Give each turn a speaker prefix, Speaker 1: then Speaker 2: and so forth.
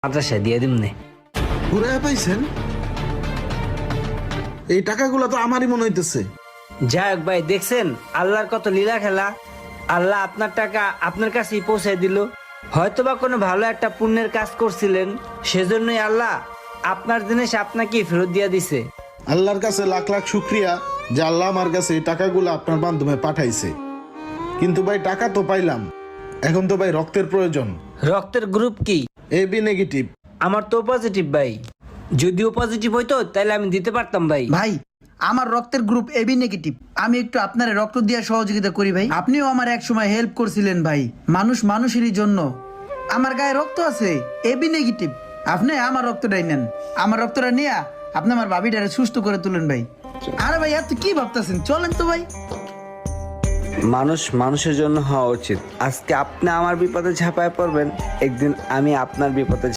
Speaker 1: মাদ্রাসায় দিয়ে দিমনে।
Speaker 2: ঘুরে পাইছেন? এই টাকাগুলো তো আমারই মনে হইতেছে।
Speaker 1: যাই হোক ভাই, দেখছেন আল্লাহর কত লীলা খেলা। আল্লাহ আপনার টাকা আপনার কাছেই পৌঁছে দিল। হয়তোবা কোনো ভালো একটা পুণ্যের কাজ করছিলেন, সেজন্যই আল্লাহ আপনার জিনিস আপনাকে ফেরত দিয়ে দিছে।
Speaker 2: আল্লাহর কাছে লাখ লাখ শুক্রিয়া যে আল্লাহ আমার কাছে এই টাকাগুলো আপনার মাধ্যমে পাঠাইছে। কিন্তু ভাই টাকা তো পাইলাম, এখন তো ভাই রক্তের প্রয়োজন।
Speaker 1: রক্তের গ্রুপ কি?
Speaker 2: AB negative.
Speaker 1: আমার তো পজিটিভ ভাই। যদিও পজিটিভ হইতো তাহলে আমি দিতে পারতাম ভাই।
Speaker 3: ভাই আমার রক্তের গ্রুপ এবি নেগেটিভ। আমি একটু আপনার রক্ত দিয়ে সহযোগিতা করি ভাই। আপনিও আমার এক সময় হেল্প করছিলেন ভাই। মানুষ মানুষেরই জন্য। আমার গায়ে রক্ত আছে এবি নেগেটিভ। আপনি আমার রক্তটাই নেন। আমার রক্তটা নিয়ে আপনি আমার ভাবিটারে সুস্থ করে তুলেন ভাই। আরে ভাই এত কি ভাবতেছেন, চলেন তো ভাই।
Speaker 1: মানুষ মানুষের জন্য হওয়া উচিত। আজকে আপনি আমার বিপদে ঝাঁপায় পড়বেন, একদিন আমি আপনার বিপদে